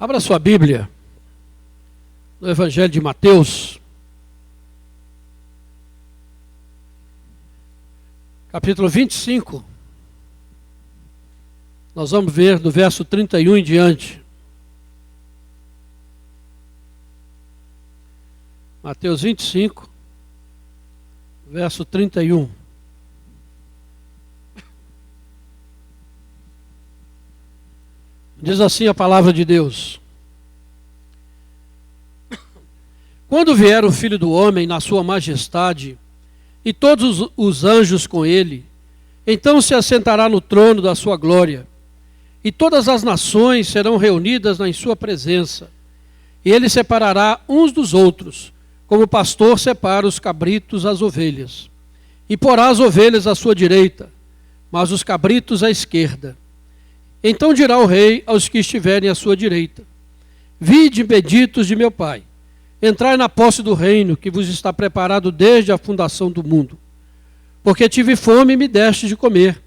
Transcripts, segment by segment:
Abra sua Bíblia no Evangelho de Mateus, capítulo 25. Nós vamos ver do verso 31 em diante. Mateus 25, verso 31. Diz assim a palavra de Deus: Quando vier o Filho do Homem na sua majestade, e todos os anjos com ele, então se assentará no trono da sua glória, e todas as nações serão reunidas em sua presença, e ele separará uns dos outros, como o pastor separa os cabritos das ovelhas, e porá as ovelhas à sua direita, mas os cabritos à esquerda. Então dirá o rei aos que estiverem à sua direita: Vinde, benditos de meu Pai, entrai na posse do reino que vos está preparado desde a fundação do mundo. Porque tive fome e me deste de comer,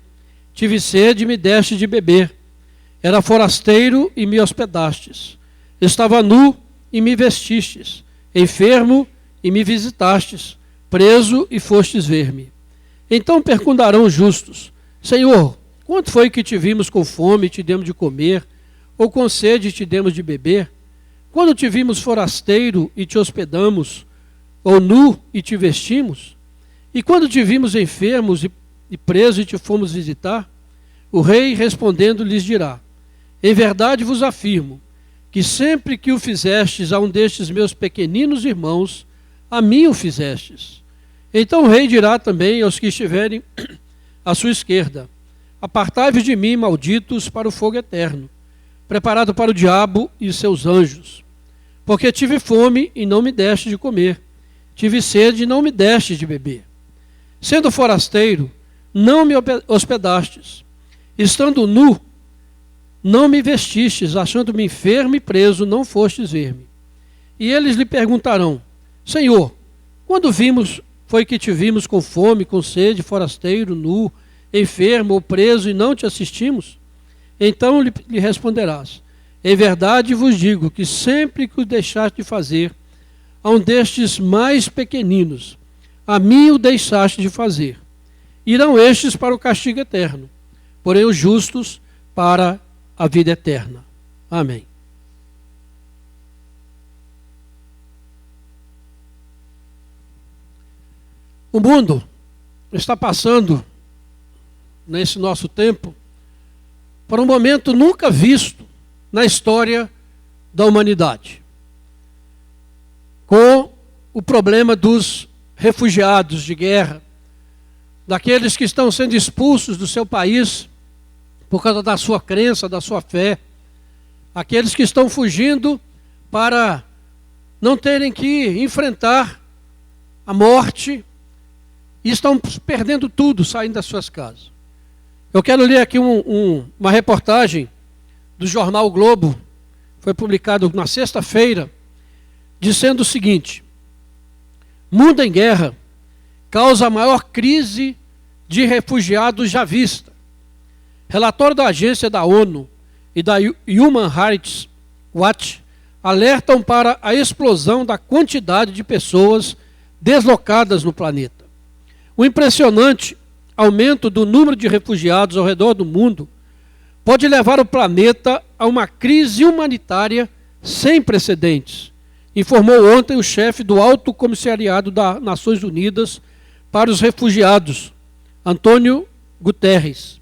tive sede e me deste de beber, era forasteiro e me hospedastes, estava nu e me vestistes, enfermo e me visitastes, preso e fostes ver-me. Então perguntarão os justos: Senhor, quando foi que te vimos com fome e te demos de comer, ou com sede e te demos de beber? Quando te vimos forasteiro e te hospedamos, ou nu e te vestimos? E quando te vimos enfermos e preso e te fomos visitar? O rei respondendo lhes dirá: Em verdade vos afirmo, que sempre que o fizestes a um destes meus pequeninos irmãos, a mim o fizestes. Então o rei dirá também aos que estiverem à sua esquerda: Apartai-vos de mim, malditos, para o fogo eterno, preparado para o diabo e seus anjos. Porque tive fome e não me deste de comer, tive sede e não me deste de beber. Sendo forasteiro, não me hospedastes, estando nu, não me vestistes, achando-me enfermo e preso, não fostes ver-me. E eles lhe perguntarão: Senhor, quando foi que te vimos com fome, com sede, forasteiro, nu, enfermo ou preso e não te assistimos? Então lhe responderás: Em verdade vos digo que sempre que o deixaste de fazer a um destes mais pequeninos, a mim o deixaste de fazer. Irão estes para o castigo eterno, porém os justos para a vida eterna. Amém. O mundo está passando, nesse nosso tempo, por um momento nunca visto na história da humanidade, com o problema dos refugiados de guerra, daqueles que estão sendo expulsos do seu país por causa da sua crença, da sua fé, aqueles que estão fugindo para não terem que enfrentar a morte e estão perdendo tudo, saindo das suas casas. Eu quero ler aqui uma reportagem do jornal o Globo, foi publicado na sexta-feira, dizendo o seguinte: Mundo em guerra causa a maior crise de refugiados já vista. Relatório da agência da ONU e da Human Rights Watch alertam para a explosão da quantidade de pessoas deslocadas no planeta. O impressionante aumento do número de refugiados ao redor do mundo pode levar o planeta a uma crise humanitária sem precedentes, informou ontem o chefe do Alto Comissariado das Nações Unidas para os Refugiados, Antônio Guterres.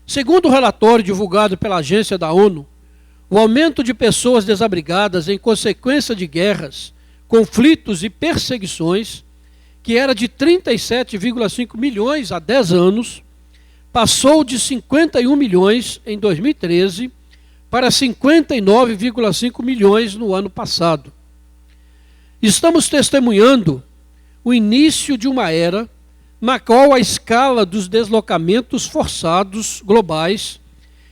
Segundo o relatório divulgado pela agência da ONU, o aumento de pessoas desabrigadas em consequência de guerras, conflitos e perseguições, que era de 37,5 milhões há 10 anos, passou de 51 milhões em 2013 para 59,5 milhões no ano passado. Estamos testemunhando o início de uma era na qual a escala dos deslocamentos forçados globais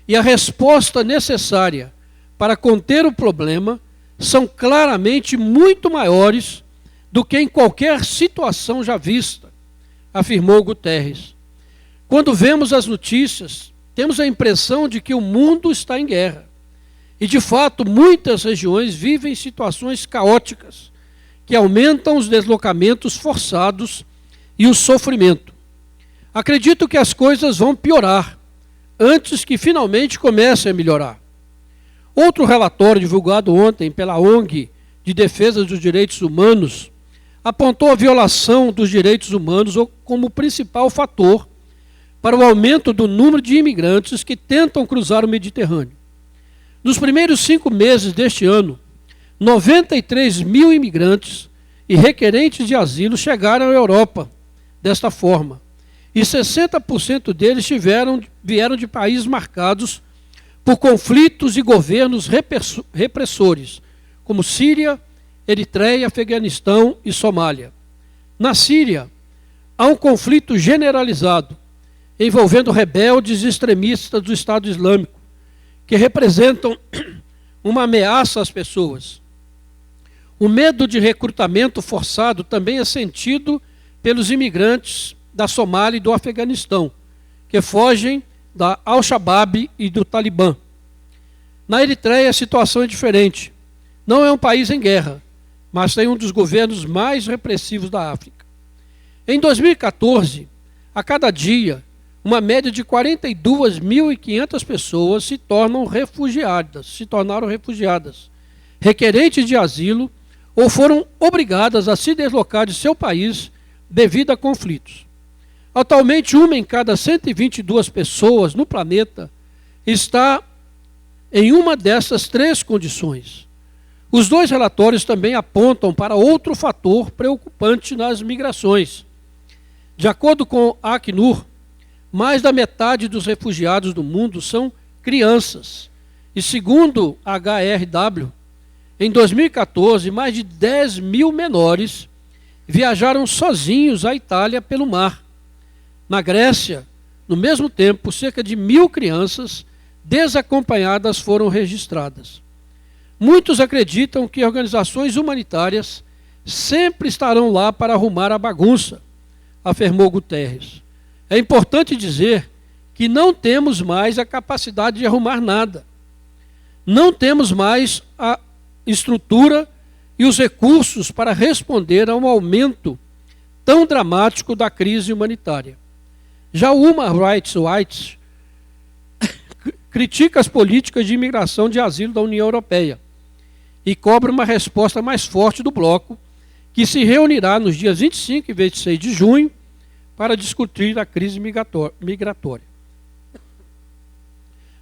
e a resposta necessária para conter o problema são claramente muito maiores do que em qualquer situação já vista, afirmou Guterres. Quando vemos as notícias, temos a impressão de que o mundo está em guerra. E, de fato, muitas regiões vivem situações caóticas que aumentam os deslocamentos forçados e o sofrimento. Acredito que as coisas vão piorar antes que finalmente comecem a melhorar. Outro relatório divulgado ontem pela ONG de Defesa dos Direitos Humanos apontou a violação dos direitos humanos como principal fator para o aumento do número de imigrantes que tentam cruzar o Mediterrâneo. Nos primeiros 5 meses deste ano, 93 mil imigrantes e requerentes de asilo chegaram à Europa desta forma, e 60% deles vieram de países marcados por conflitos e governos repressores, como Síria, Eritreia, Afeganistão e Somália. Na Síria, há um conflito generalizado envolvendo rebeldes e extremistas do Estado Islâmico, que representam uma ameaça às pessoas. O medo de recrutamento forçado também é sentido pelos imigrantes da Somália e do Afeganistão, que fogem da Al-Shabaab e do Talibã. Na Eritreia a situação é diferente. Não é um país em guerra, mas tem um dos governos mais repressivos da África. Em 2014, a cada dia, uma média de 42.500 pessoas se tornaram refugiadas, requerentes de asilo, ou foram obrigadas a se deslocar de seu país devido a conflitos. Atualmente, 1 em cada 122 pessoas no planeta está em uma dessas 3 condições. Os 2 relatórios também apontam para outro fator preocupante nas migrações. De acordo com a Acnur, mais da metade dos refugiados do mundo são crianças. E segundo a HRW, em 2014, mais de 10 mil menores viajaram sozinhos à Itália pelo mar. Na Grécia, no mesmo tempo, cerca de 1.000 crianças desacompanhadas foram registradas. Muitos acreditam que organizações humanitárias sempre estarão lá para arrumar a bagunça, afirmou Guterres. É importante dizer que não temos mais a capacidade de arrumar nada. Não temos mais a estrutura e os recursos para responder a um aumento tão dramático da crise humanitária. Já o Human Rights Watch critica as políticas de imigração de asilo da União Europeia e cobra uma resposta mais forte do bloco, que se reunirá nos dias 25 e 26 de junho para discutir a crise migratória.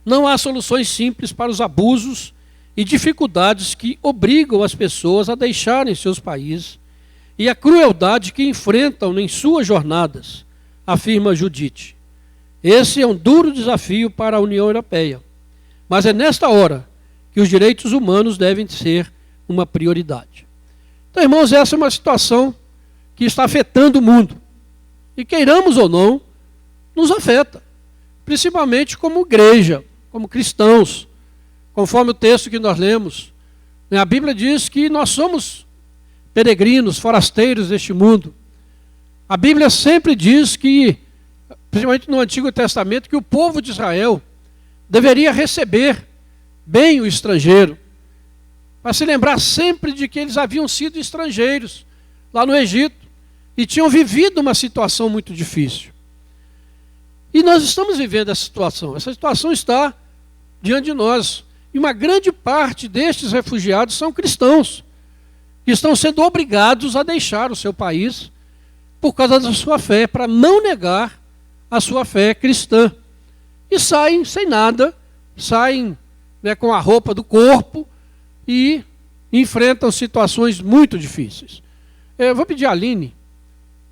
Não há soluções simples para os abusos e dificuldades que obrigam as pessoas a deixarem seus países e a crueldade que enfrentam em suas jornadas, afirma Judith. Esse é um duro desafio para a União Europeia, mas é nesta hora que os direitos humanos devem ser uma prioridade. Então, irmãos, essa é uma situação que está afetando o mundo. E queiramos ou não, nos afeta. Principalmente como igreja, como cristãos. Conforme o texto que nós lemos, a Bíblia diz que nós somos peregrinos, forasteiros deste mundo. A Bíblia sempre diz que, principalmente no Antigo Testamento, que o povo de Israel deveria receber bem o estrangeiro, para se lembrar sempre de que eles haviam sido estrangeiros lá no Egito e tinham vivido uma situação muito difícil. E nós estamos vivendo essa situação está diante de nós. E uma grande parte destes refugiados são cristãos, que estão sendo obrigados a deixar o seu país por causa da sua fé, para não negar a sua fé cristã. E saem sem nada, saem com a roupa do corpo e enfrentam situações muito difíceis. Eu vou pedir a Aline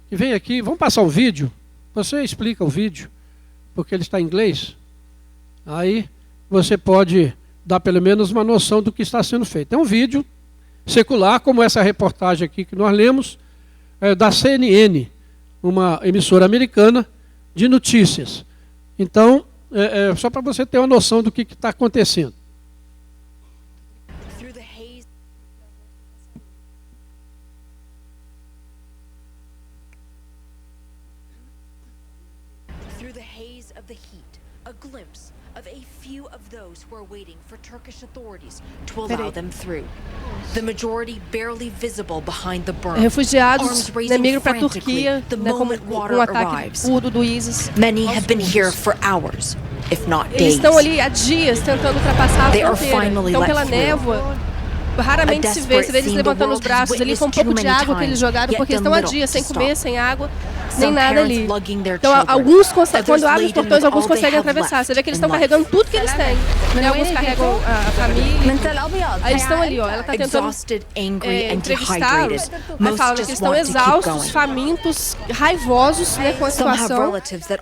que vem aqui, vamos passar um vídeo, você explica o vídeo, porque ele está em inglês, aí você pode dar pelo menos uma noção do que está sendo feito. É um vídeo secular, como essa reportagem aqui que nós lemos, da CNN, uma emissora americana de notícias. Então, só para você ter uma noção do que está acontecendo. Through the haze of the heat, a glimpse of a few of those who Refugiados migram para a Turquia, com um ataque curdo do ISIS. Eles estão ali há dias tentando ultrapassar a fronteira. Então, pela névoa, raramente se vê eles levantando os braços ali com um pouco de água que eles jogaram, porque eles estão há dias sem comer, sem água, nem nada ali. Então, alguns quando abrem os portões, alguns conseguem atravessar. Você vê que eles estão carregando tudo que eles têm. Alguns carregam a família. Aí eles estão ali, ó. Ela está tentando entrevistá-los. Aí fala que eles estão exaustos, famintos, raivosos, né, com a situação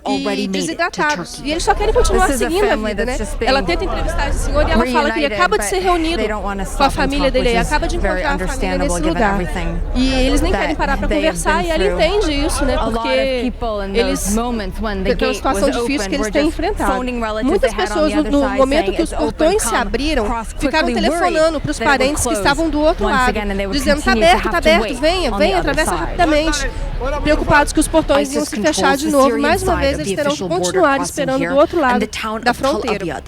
e desidratados. E eles só querem continuar seguindo a vida, né? Ela tenta entrevistar esse senhor e ela fala que ele acaba de ser reunido com a família dele, acaba de encontrar a família nesse lugar. E eles nem querem parar para conversar e ela entende isso, né? Porque eles, pela situação difícil que eles têm enfrentado. Muitas pessoas, no momento que os portões se abriram, ficaram telefonando para os parentes que estavam do outro lado, dizendo: tá aberto, venha, atravessa rapidamente. Preocupados que os portões iam se fechar de novo. Mais uma vez, eles terão que continuar esperando do outro lado da fronteira.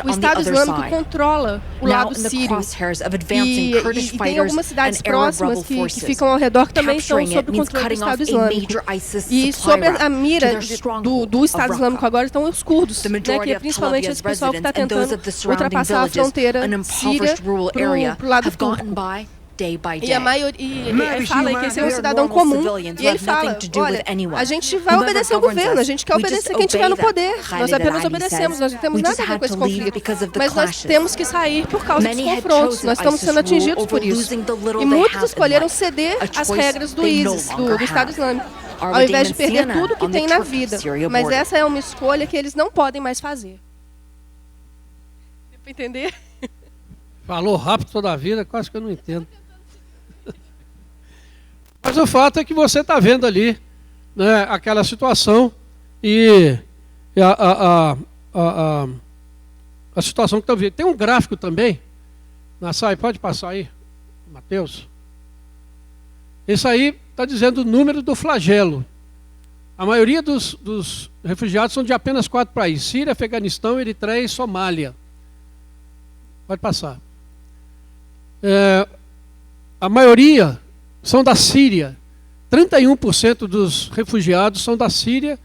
O Estado Islâmico controla o lado sírio. E tem algumas cidades próximas que ficam ao redor que também estão sob o controle do Estado Islâmico. E sob a mira do Estado Islâmico agora estão os curdos, né, que é principalmente esse pessoal que está tentando ultrapassar a fronteira síria para o lado turco. E a maioria, ele fala que esse é um cidadão comum, e ele fala: olha, a gente vai obedecer o governo, a gente quer obedecer quem estiver no poder, nós apenas obedecemos, nós não temos nada a ver com esse conflito, mas nós temos que sair por causa dos confrontos, nós estamos sendo atingidos por isso. E muitos escolheram ceder às regras do ISIS, do Estado Islâmico, ao invés de perder tudo que tem na vida. Mas essa é uma escolha que eles não podem mais fazer. Deu para entender? Falou rápido toda a vida, quase que eu não entendo. Mas o fato é que você está vendo ali, né, aquela situação e a situação que está vendo. Tem um gráfico também, Nassai, pode passar aí, Mateus. Esse aí está dizendo o número do flagelo. A maioria dos refugiados são de apenas 4 países: Síria, Afeganistão, Eritreia e Somália. Pode passar. A maioria são da Síria. 31% dos refugiados são da Síria,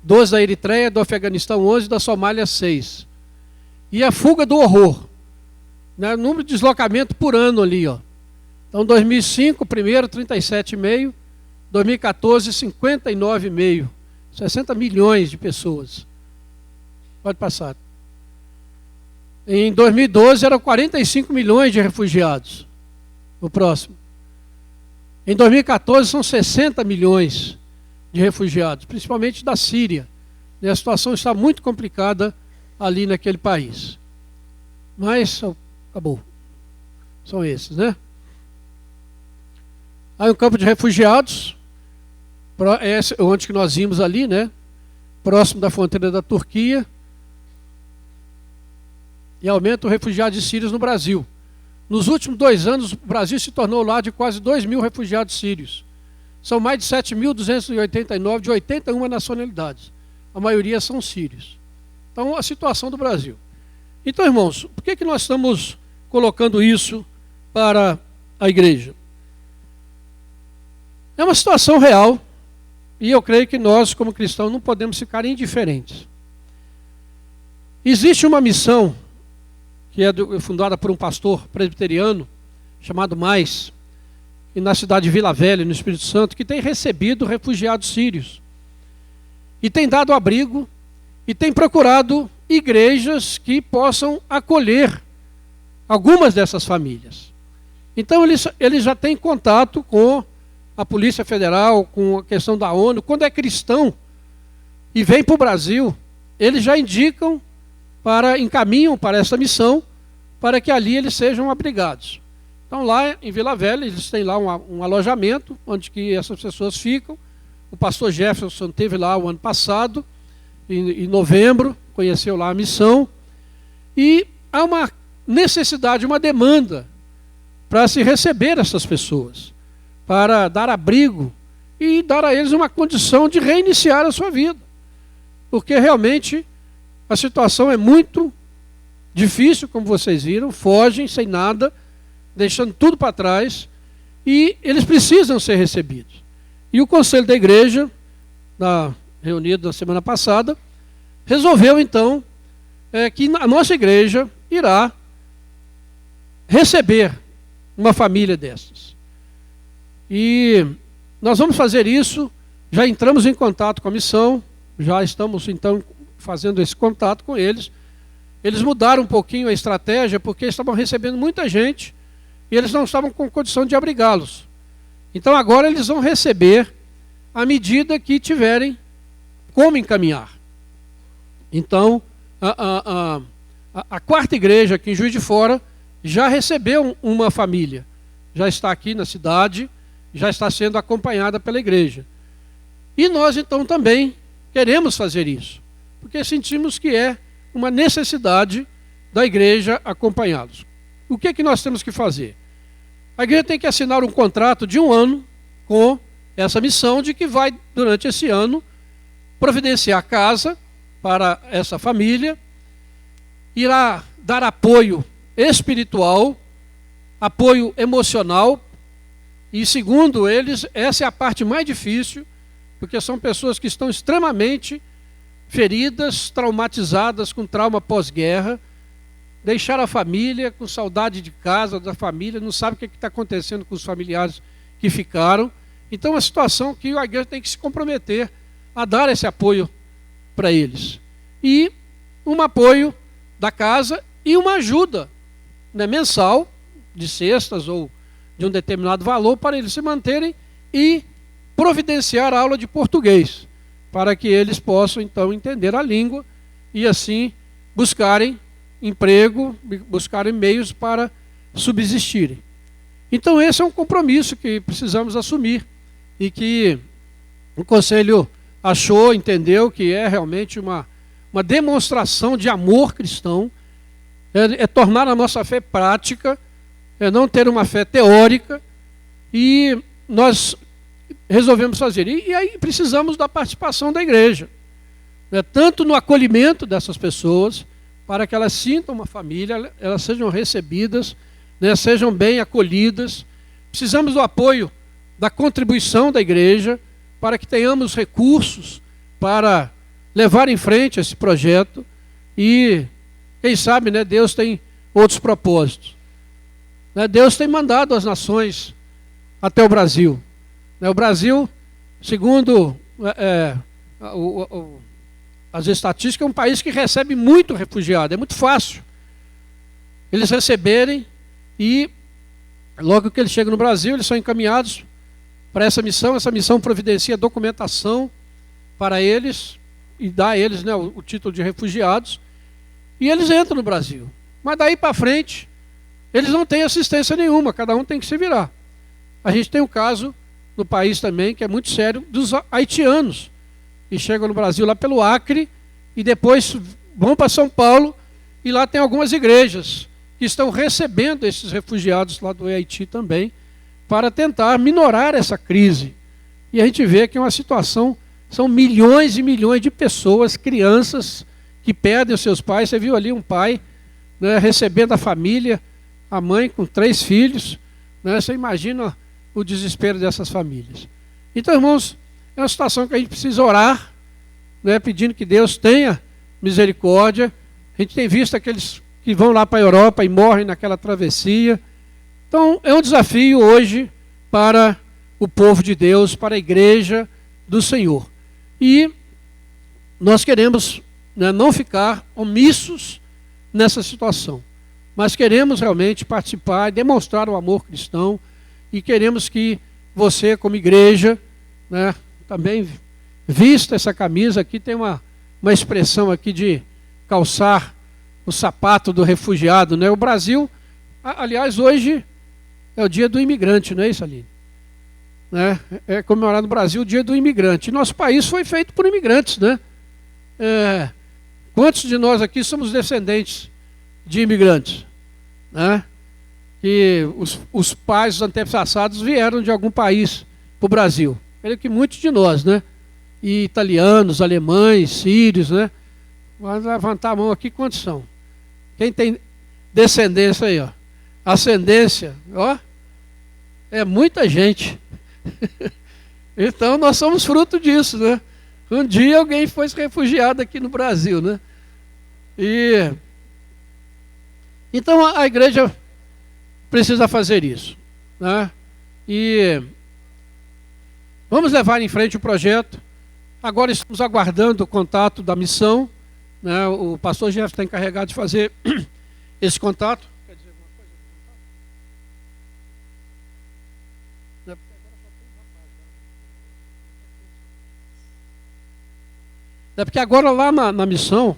12% da Eritreia, do Afeganistão 11%, da Somália 6%. E a fuga do horror, né? Número de deslocamento por ano ali, ó. Então, 2005, primeiro, 37,5%, 2014, 59,5%, 60 milhões de pessoas. Pode passar. Em 2012, eram 45 milhões de refugiados. O próximo. Em 2014, são 60 milhões de refugiados, principalmente da Síria. E a situação está muito complicada ali naquele país. Mas, acabou. São esses, né? Aí um campo de refugiados, onde que nós vimos ali, né? Próximo da fronteira da Turquia. E aumenta o refugiados sírios no Brasil. Nos últimos 2 anos, o Brasil se tornou lar de quase 2.000 refugiados sírios. São mais de 7.289 de 81 nacionalidades. A maioria são sírios. Então, a situação do Brasil. Então, irmãos, por que nós estamos colocando isso para a igreja? É uma situação real e eu creio que nós, como cristãos, não podemos ficar indiferentes. Existe uma missão que é fundada por um pastor presbiteriano, chamado Mais, e na cidade de Vila Velha, no Espírito Santo, que tem recebido refugiados sírios. E tem dado abrigo, e tem procurado igrejas que possam acolher algumas dessas famílias. Então ele já tem contato com a Polícia Federal, com a questão da ONU. Quando é cristão e vem para o Brasil, eles já encaminham para essa missão, para que ali eles sejam abrigados. Então lá em Vila Velha, eles têm lá um alojamento, onde que essas pessoas ficam. O pastor Jefferson esteve lá o ano passado, em novembro, conheceu lá a missão. E há uma necessidade, uma demanda para se receber essas pessoas, para dar abrigo e dar a eles uma condição de reiniciar a sua vida. Porque realmente a situação é muito difícil, como vocês viram, fogem sem nada, deixando tudo para trás, e eles precisam ser recebidos. E o Conselho da Igreja, reunido na semana passada, resolveu então que a nossa igreja irá receber uma família dessas. E nós vamos fazer isso, já entramos em contato com a missão, já estamos então fazendo esse contato com eles. Eles mudaram um pouquinho a estratégia, porque estavam recebendo muita gente e eles não estavam com condição de abrigá-los. Então agora eles vão receber à medida que tiverem como encaminhar. Então, a quarta igreja aqui em Juiz de Fora já recebeu uma família. Já está aqui na cidade, já está sendo acompanhada pela igreja. E nós então também queremos fazer isso, porque sentimos que é uma necessidade da igreja acompanhá-los. O que é que nós temos que fazer? A igreja tem que assinar um contrato de 1 ano com essa missão de que vai, durante esse ano, providenciar casa para essa família, irá dar apoio espiritual, apoio emocional, e segundo eles, essa é a parte mais difícil, porque são pessoas que estão extremamente feridas, traumatizadas, com trauma pós-guerra, deixaram a família com saudade de casa, da família, não sabe o que está acontecendo com os familiares que ficaram. Então é uma situação que a igreja tem que se comprometer a dar esse apoio para eles. E um apoio da casa e uma ajuda, né, mensal, de cestas ou de um determinado valor, para eles se manterem e providenciar a aula de português, para que eles possam então entender a língua e assim buscarem emprego, buscarem meios para subsistirem. Então esse é um compromisso que precisamos assumir e que o Conselho achou, entendeu que é realmente uma demonstração de amor cristão, é tornar a nossa fé prática, é não ter uma fé teórica, e nós resolvemos fazer. E aí precisamos da participação da igreja, né, tanto no acolhimento dessas pessoas, para que elas sintam uma família, elas sejam recebidas, né, sejam bem acolhidas. Precisamos do apoio, da contribuição da igreja, para que tenhamos recursos para levar em frente esse projeto. E, quem sabe, né, Deus tem outros propósitos. Né, Deus tem mandado as nações até o Brasil. Né, o Brasil, segundo as estatísticas, é um país que recebe muito refugiado. É muito fácil eles receberem e, logo que eles chegam no Brasil, eles são encaminhados para essa missão. Essa missão providencia documentação para eles e dá a eles, né, o título de refugiados, e eles entram no Brasil. Mas daí para frente, eles não têm assistência nenhuma, cada um tem que se virar. A gente tem um caso no país também, que é muito sério, dos haitianos, que chegam no Brasil lá pelo Acre, e depois vão para São Paulo, e lá tem algumas igrejas que estão recebendo esses refugiados lá do Haiti também, para tentar minorar essa crise. E a gente vê que é uma situação, são milhões e milhões de pessoas, crianças, que perdem os seus pais. Você viu ali um pai, né, recebendo a família, a mãe com 3 filhos, né, você imagina o desespero dessas famílias. Então, irmãos, é uma situação que a gente precisa orar, né, pedindo que Deus tenha misericórdia. A gente tem visto aqueles que vão lá para a Europa e morrem naquela travessia. Então, é um desafio hoje para o povo de Deus, para a igreja do Senhor. E nós queremos, né, não ficar omissos nessa situação, mas queremos realmente participar e demonstrar o amor cristão, e queremos que você, como igreja, né, também vista essa camisa. Aqui tem uma expressão aqui de calçar o sapato do refugiado, né? O Brasil, aliás, hoje é o dia do imigrante, não é isso, Aline? Né? É comemorado no Brasil o dia do imigrante. Nosso país foi feito por imigrantes, né? Quantos de nós aqui somos descendentes de imigrantes? Né? Que os pais, os antepassados vieram de algum país para o Brasil. Creio que muitos de nós, né? E italianos, alemães, sírios, né? Vamos levantar a mão aqui, quantos são? Quem tem descendência aí, ó, ascendência, ó, é muita gente. Então nós somos fruto disso, né? Um dia alguém foi refugiado aqui no Brasil, né? Então a igreja precisa fazer isso, né? E vamos levar em frente o projeto. Agora estamos aguardando o contato da missão, né? O pastor Jeff está encarregado de fazer esse contato. Quer dizer alguma coisa do contato? É porque agora lá na missão,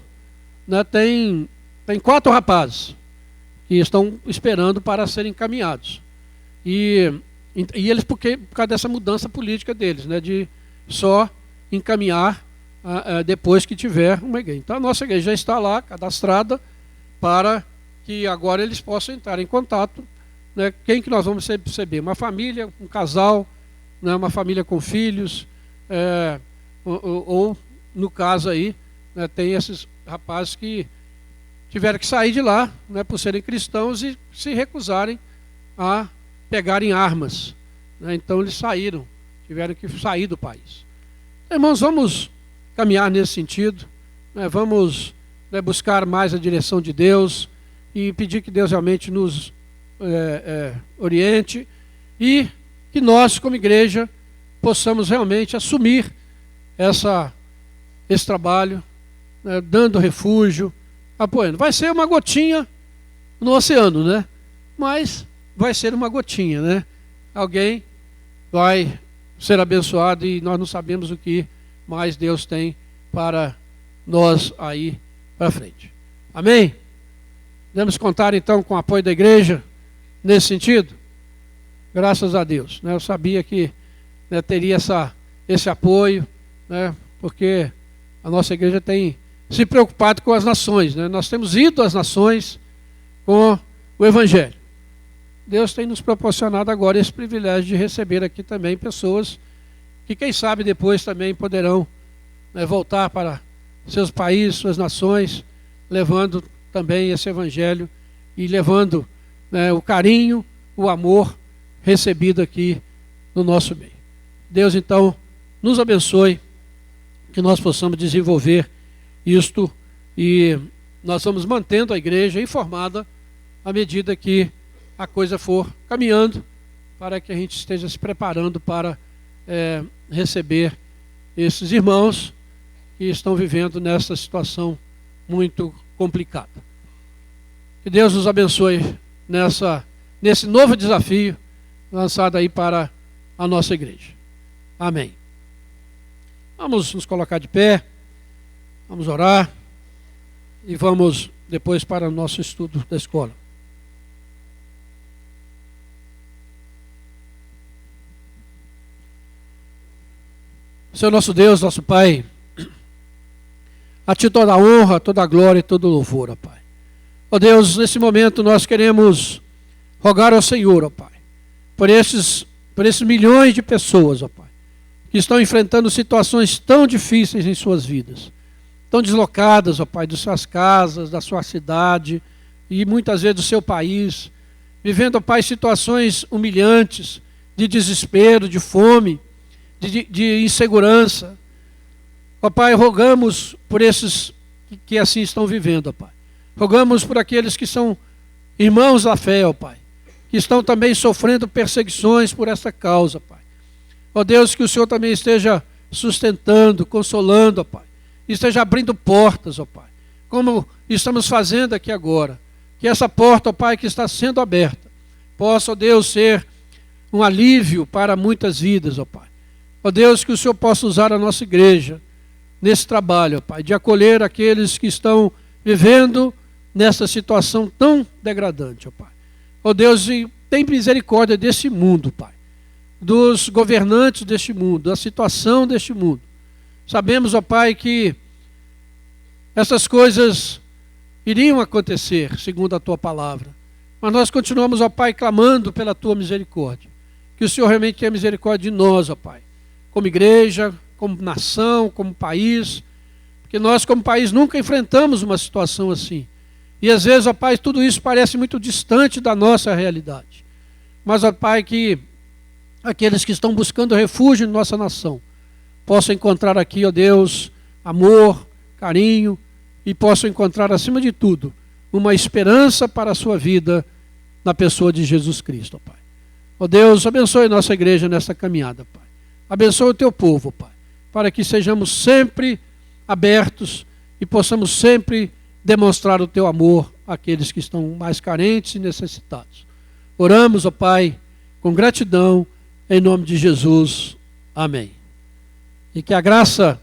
né, tem 4 rapazes que estão esperando para serem encaminhados. E eles, por causa dessa mudança política deles, né, de só encaminhar depois que tiver uma igreja. Então a nossa igreja já está lá, cadastrada, para que agora eles possam entrar em contato. Né, quem que nós vamos receber? Uma família, um casal, né, uma família com filhos, ou no caso aí, né, tem esses rapazes que tiveram que sair de lá, né, por serem cristãos e se recusarem a pegarem armas. Né, então eles saíram, tiveram que sair do país. Então, irmãos, vamos caminhar nesse sentido, né, vamos, né, buscar mais a direção de Deus e pedir que Deus realmente nos oriente e que nós, como igreja, possamos realmente assumir esse trabalho, né, dando refúgio, apoiando. Vai ser uma gotinha no oceano, né? Mas vai ser uma gotinha, né? Alguém vai ser abençoado e nós não sabemos o que mais Deus tem para nós aí para frente. Amém? Podemos contar então com o apoio da igreja nesse sentido? Graças a Deus, né? Eu sabia que, né, teria esse apoio, né? Porque a nossa igreja tem se preocupado com as nações, né? Nós temos ido às nações com o Evangelho. Deus tem nos proporcionado agora esse privilégio de receber aqui também pessoas que, quem sabe, depois também poderão, né, voltar para seus países, suas nações, levando também esse Evangelho e levando, né, o carinho, o amor recebido aqui no nosso meio. Deus, então, nos abençoe, que nós possamos desenvolver isto e nós vamos mantendo a igreja informada à medida que a coisa for caminhando, para que a gente esteja se preparando para receber esses irmãos que estão vivendo nessa situação muito complicada. Que Deus nos abençoe nesse novo desafio lançado aí para a nossa igreja. Amém. Vamos nos colocar de pé, vamos orar e vamos depois para o nosso estudo da escola. Senhor nosso Deus, nosso Pai, a Ti toda a honra, toda a glória e todo o louvor, ó Pai. Ó Deus, nesse momento nós queremos rogar ao Senhor, ó Pai, por esses milhões de pessoas, ó Pai, que estão enfrentando situações tão difíceis em suas vidas, tão deslocadas, ó Pai, de suas casas, da sua cidade e muitas vezes do seu país, vivendo, ó Pai, situações humilhantes, de desespero, de fome, de insegurança. Ó Pai, rogamos por esses que assim estão vivendo, ó Pai. Rogamos por aqueles que são irmãos da fé, ó Pai, que estão também sofrendo perseguições por essa causa, Pai. Ó Deus, que o Senhor também esteja sustentando, consolando, ó Pai. Esteja abrindo portas, ó Pai. Como estamos fazendo aqui agora. Que essa porta, ó Pai, que está sendo aberta, possa, ó Deus, ser um alívio para muitas vidas, ó Pai. Ó Deus, que o Senhor possa usar a nossa igreja nesse trabalho, ó Pai, de acolher aqueles que estão vivendo nessa situação tão degradante, ó Pai. Ó Deus, e tem misericórdia desse mundo, Pai, dos governantes deste mundo, da situação deste mundo. Sabemos, ó Pai, que essas coisas iriam acontecer, segundo a Tua palavra. Mas nós continuamos, ó Pai, clamando pela Tua misericórdia. Que o Senhor realmente tenha misericórdia de nós, ó Pai, como igreja, como nação, como país, porque nós como país nunca enfrentamos uma situação assim. E às vezes, ó Pai, tudo isso parece muito distante da nossa realidade. Mas, ó Pai, que aqueles que estão buscando refúgio em nossa nação possam encontrar aqui, ó Deus, amor, carinho, e possam encontrar, acima de tudo, uma esperança para a sua vida na pessoa de Jesus Cristo, ó Pai. Ó Deus, abençoe nossa igreja nessa caminhada, Pai. Abençoe o teu povo, Pai, para que sejamos sempre abertos e possamos sempre demonstrar o teu amor àqueles que estão mais carentes e necessitados. Oramos, ó Pai, com gratidão, em nome de Jesus. Amém. E que a graça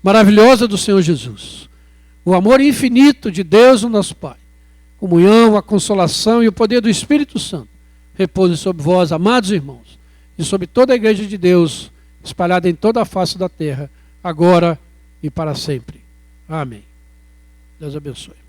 maravilhosa do Senhor Jesus, o amor infinito de Deus, o nosso Pai, comunhão, a consolação e o poder do Espírito Santo repouse sobre vós, amados irmãos, e sobre toda a igreja de Deus, espalhada em toda a face da terra, agora e para sempre. Amém. Deus abençoe.